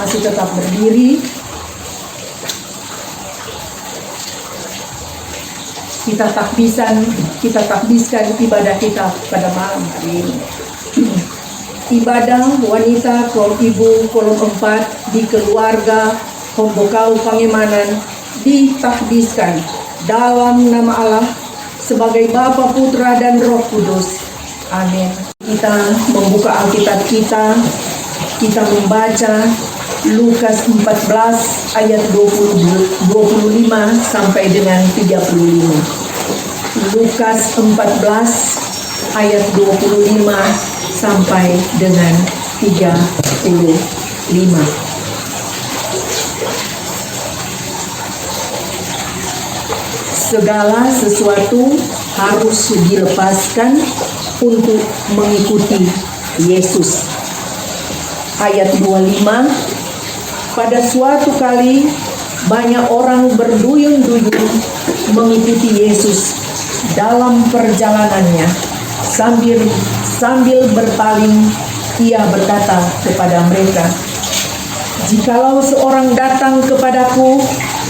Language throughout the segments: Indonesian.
masih tetap berdiri. Kita takbiskan ibadah kita pada malam hari ini. Ibadah wanita kaum ibu kolom 4 di keluarga Hombokau Pangemanan ditakbiskan dalam nama Allah sebagai Bapa, Putra, dan Roh Kudus. Amin. Kita membuka Alkitab kita membaca Lukas 14 ayat 25 sampai dengan 35. Lukas 14 ayat 25 sampai dengan 35. Segala sesuatu harus dilepaskan untuk mengikuti Yesus. Ayat 25, pada suatu kali banyak orang berduyun-duyun mengikuti Yesus dalam perjalanannya. Sambil berpaling, ia berkata kepada mereka, "Jikalau seorang datang kepadaku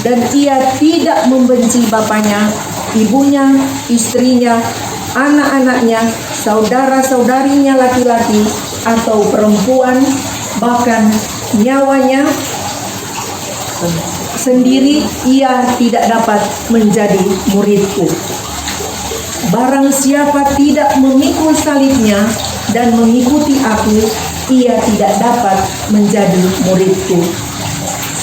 dan ia tidak membenci bapaknya, ibunya, istrinya, anak-anaknya, saudara-saudarinya laki-laki atau perempuan, bahkan nyawanya sendiri, ia tidak dapat menjadi muridku. Barang siapa tidak memikul salibnya dan mengikuti aku, ia tidak dapat menjadi muridku.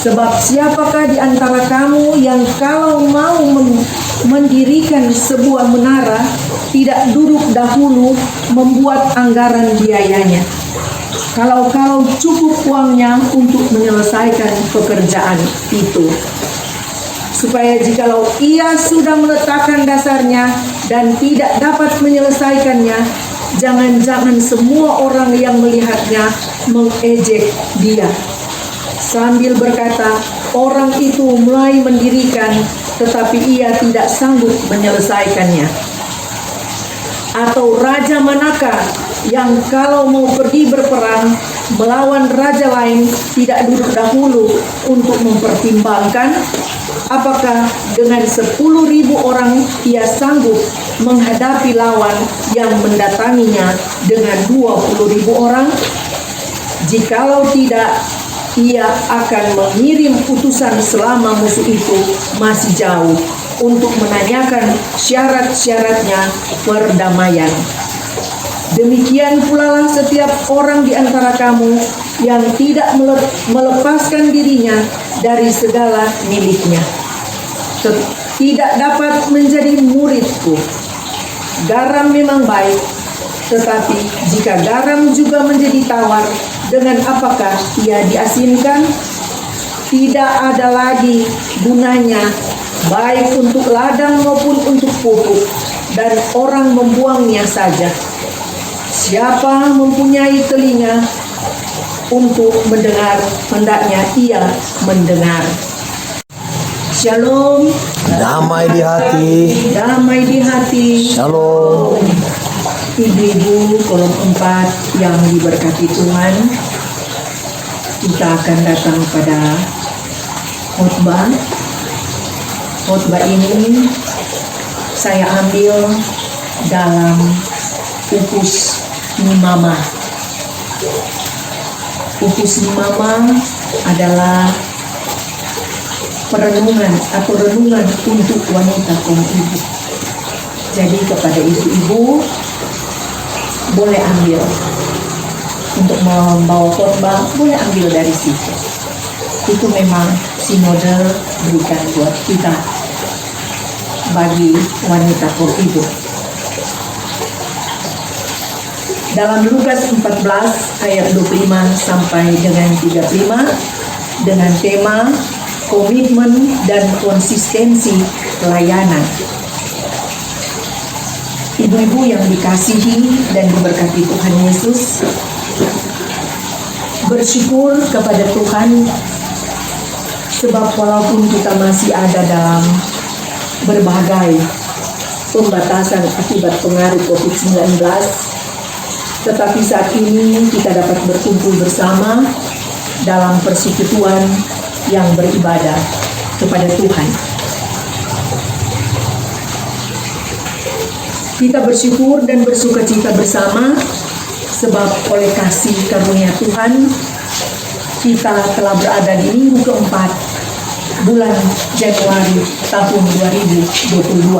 Sebab siapakah di antara kamu yang kalau mau mendirikan sebuah menara, tidak duduk dahulu membuat anggaran biayanya, kalau cukup uangnya untuk menyelesaikan pekerjaan itu, supaya jikalau ia sudah meletakkan dasarnya dan tidak dapat menyelesaikannya, jangan-jangan semua orang yang melihatnya mengejek dia, sambil berkata, orang itu mulai mendirikan tetapi ia tidak sanggup menyelesaikannya. Atau raja manakah yang kalau mau pergi berperang melawan raja lain tidak duduk dahulu untuk mempertimbangkan apakah dengan 10.000 orang ia sanggup menghadapi lawan yang mendatanginya dengan 20.000 orang? Jikalau tidak, ia akan mengirim utusan selama musuh itu masih jauh untuk menanyakan syarat-syaratnya perdamaian. Demikian pula lah setiap orang di antara kamu yang tidak melepaskan dirinya dari segala miliknya, tidak dapat menjadi muridku. Garam memang baik, tetapi jika garam juga menjadi tawar, dengan apakah ia diasinkan? Tidak ada lagi gunanya, baik untuk ladang maupun untuk pupuk, dan orang membuangnya saja. Siapa mempunyai telinga untuk mendengar, hendaknya ia mendengar." Shalom. Damai di hati. Damai di hati. Shalom. Ibu-ibu kolom 4 yang diberkati Tuhan, kita akan datang pada khotbah. Khotbah ini saya ambil dalam Ukus Nimama. Ukus Nimama adalah perenungan atau renungan untuk wanita kaum ibu. Jadi kepada ibu-ibu, boleh ambil untuk membawa khotbah, boleh ambil dari situ. Itu memang sinode berikan buat kita bagi wanita kaum ibu. Dalam Lukas 14 ayat 25 sampai dengan 35 dengan tema komitmen dan konsistensi pelayanan. Ibu-ibu yang dikasihi dan diberkati Tuhan Yesus, bersyukur kepada Tuhan sebab walaupun kita masih ada dalam berbagai pembatasan akibat pengaruh COVID-19, tetapi saat ini kita dapat berkumpul bersama dalam persekutuan yang beribadah kepada Tuhan. Kita bersyukur dan bersukacita bersama sebab oleh kasih karunia Tuhan kita telah berada di minggu keempat bulan Januari tahun 2022.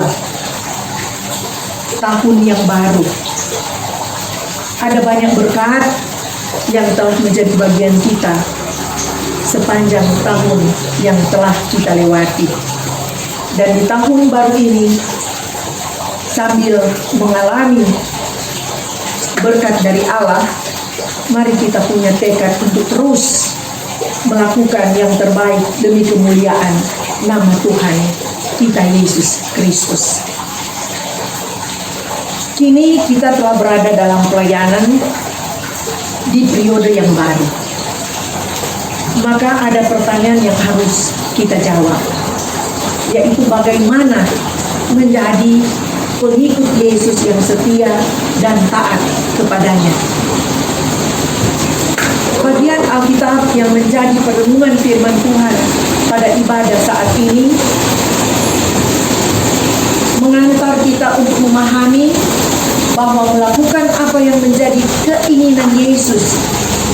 Tahun yang baru. Ada banyak berkat yang telah menjadi bagian kita sepanjang tahun yang telah kita lewati. Dan di tahun baru ini, sambil mengalami berkat dari Allah, mari kita punya tekad untuk terus melakukan yang terbaik demi kemuliaan nama Tuhan kita Yesus Kristus. Kini kita telah berada dalam pelayanan di periode yang baru. Maka ada pertanyaan yang harus kita jawab, yaitu bagaimana menjadi pengikut Yesus yang setia dan taat kepadanya. Bagian Alkitab yang menjadi perenungan firman Tuhan pada ibadah saat ini mengantar kita untuk memahami bahwa melakukan apa yang menjadi keinginan Yesus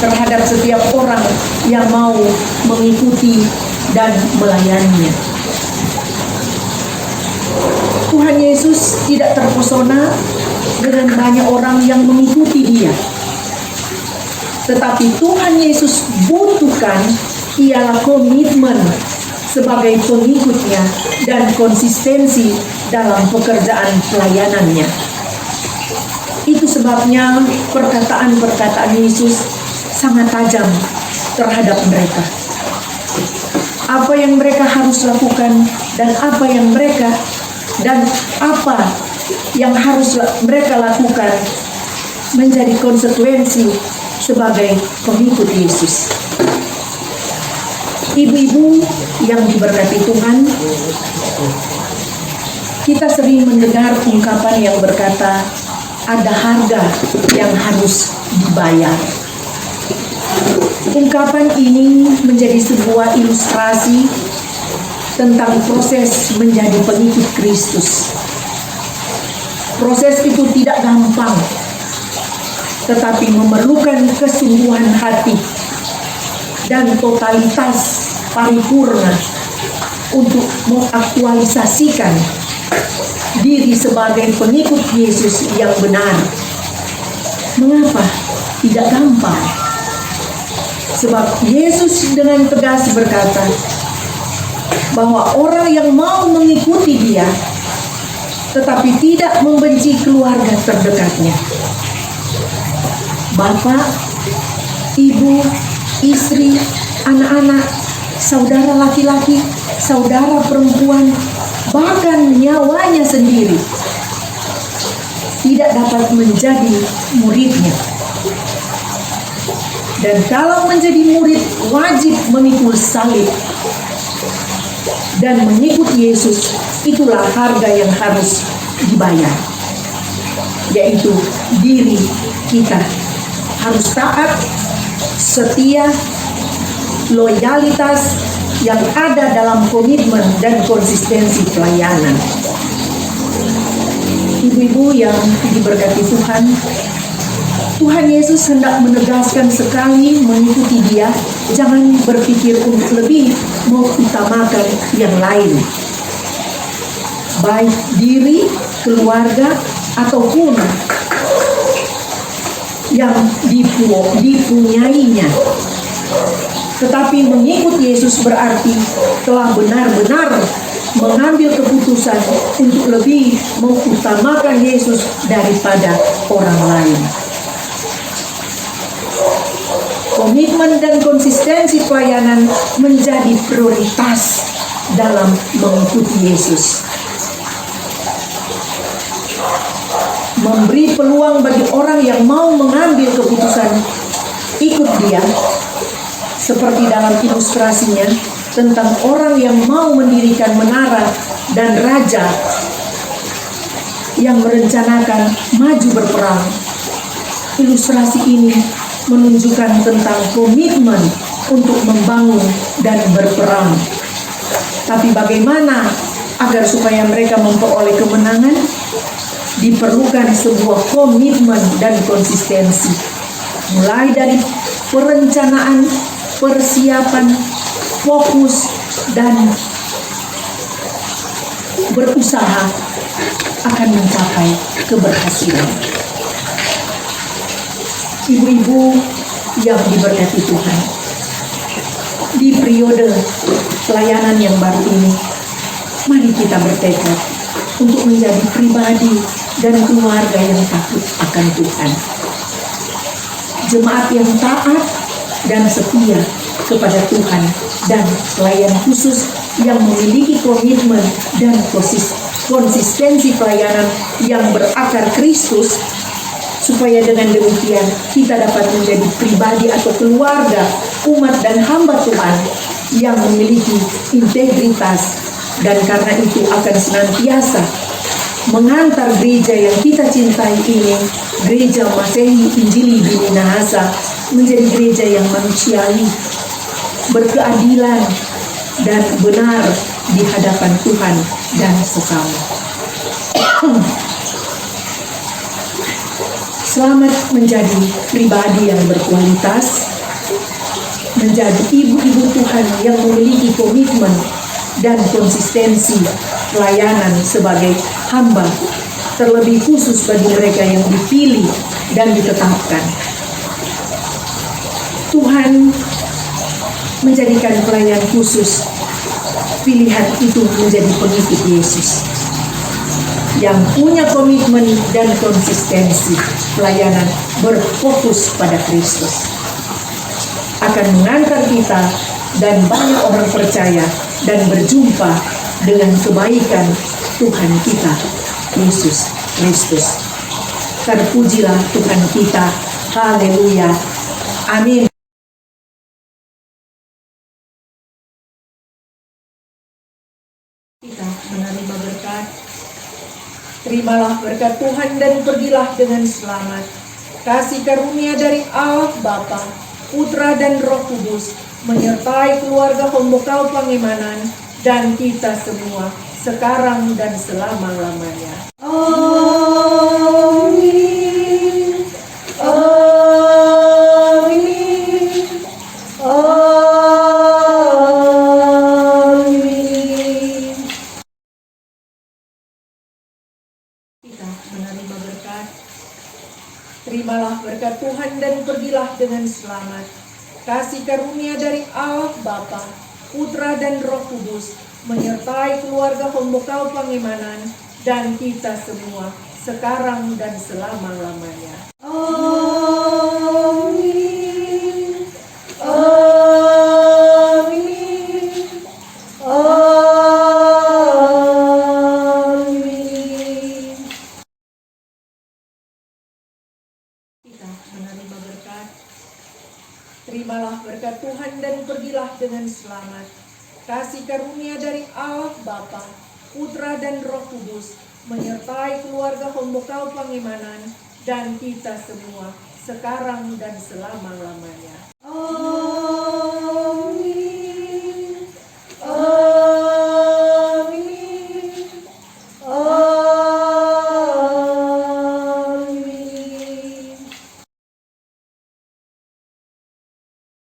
terhadap setiap orang yang mau mengikuti dan melayaninya. Tuhan Yesus tidak terpesona dengan banyak orang yang mengikuti Dia. Tetapi Tuhan Yesus butuhkan ialah komitmen sebagai pengikutnya dan konsistensi dalam pekerjaan pelayanannya. Itu sebabnya perkataan-perkataan Yesus sangat tajam terhadap mereka. Apa yang mereka harus lakukan dan apa yang harus mereka lakukan menjadi konsekuensi sebagai pengikut Yesus. Ibu-ibu yang diberkati Tuhan, kita sering mendengar ungkapan yang berkata ada harga yang harus dibayar. Ungkapan ini menjadi sebuah ilustrasi tentang proses menjadi pengikut Kristus. Proses itu tidak gampang, tetapi memerlukan kesungguhan hati dan totalitas paripurna untuk mengaktualisasikan diri sebagai pengikut Yesus yang benar. Mengapa tidak gampang? Sebab Yesus dengan tegas berkata bahwa orang yang mau mengikuti Dia tetapi tidak membenci keluarga terdekatnya, bapak, ibu, istri, anak-anak, saudara laki-laki, saudara perempuan, bahkan nyawanya sendiri, tidak dapat menjadi muridnya. Dan kalau menjadi murid, wajib memikul salib dan mengikut Yesus. Itulah harga yang harus dibayar, yaitu diri kita harus taat, setia, loyalitas yang ada dalam komitmen dan konsistensi pelayanan. Ibu-ibu yang diberkati Tuhan, Tuhan Yesus hendak menegaskan sekali mengikuti Dia, jangan berpikir untuk lebih mengutamakan yang lain, baik diri, keluarga, ataupun yang dipunyainya. Tetapi mengikut Yesus berarti telah benar-benar mengambil keputusan untuk lebih mengutamakan Yesus daripada orang lain. Komitmen dan konsistensi pelayanan menjadi prioritas dalam mengikuti Yesus. Memberi peluang bagi orang yang mau mengambil keputusan ikut Dia, seperti dalam ilustrasinya tentang orang yang mau mendirikan menara dan raja yang merencanakan maju berperang. Ilustrasi ini menunjukkan tentang komitmen untuk membangun dan berperang. Tapi bagaimana agar supaya mereka memperoleh kemenangan? Diperlukan sebuah komitmen dan konsistensi. Mulai dari perencanaan, persiapan, fokus, dan berusaha akan mencapai keberhasilan. Ibu-ibu yang diberkati Tuhan, di periode pelayanan yang baru ini, mari kita bertekad untuk menjadi pribadi dan keluarga yang takut akan Tuhan. Jemaat yang taat dan setia kepada Tuhan dan pelayan khusus yang memiliki komitmen dan konsistensi pelayanan yang berakar Kristus, supaya dengan demikian kita dapat menjadi pribadi atau keluarga, umat dan hamba Tuhan yang memiliki integritas, dan karena itu akan senantiasa mengantar gereja yang kita cintai ini, gereja Masehi Injili di Minahasa, menjadi gereja yang manusiawi, berkeadilan, dan benar di hadapan Tuhan dan sesama. Selamat menjadi pribadi yang berkualitas, menjadi ibu-ibu Tuhan yang memiliki komitmen dan konsistensi pelayanan sebagai hamba, terlebih khusus bagi mereka yang dipilih dan ditetapkan. Tuhan menjadikan pelayan khusus pilihan itu menjadi pengikut Yesus yang punya komitmen dan konsistensi pelayanan berfokus pada Kristus, akan mengantar kita dan banyak orang percaya dan berjumpa dengan kebaikan Tuhan kita, Yesus Kristus. Terpujilah Tuhan kita. Haleluya. Amin. Kita menerima berkat. Terimalah berkat Tuhan dan pergilah dengan selamat. Kasih karunia dari Allah Bapa, Putra dan Roh Kudus menyertai keluarga Pembekal Pangemanan dan kita semua sekarang dan selama-lamanya. Amin. Amin. Amin. Kita menerima berkat. Terimalah berkat Tuhan dan pergilah dengan selamat. Kasih karunia dari Allah Bapa, Putra dan Roh Kudus menyertai keluarga Pembekal Pangemanan dan kita semua sekarang dan selama-lamanya. Amin. Amin. Amin. Kita menerima berkat. Terimalah berkat Tuhan dan pergilah dengan selamat. Kasih karunia dari Allah Bapa, Putra dan Roh Kudus menyertai keluarga Pembekal Pangemanan dan kita semua sekarang dan selama-lamanya.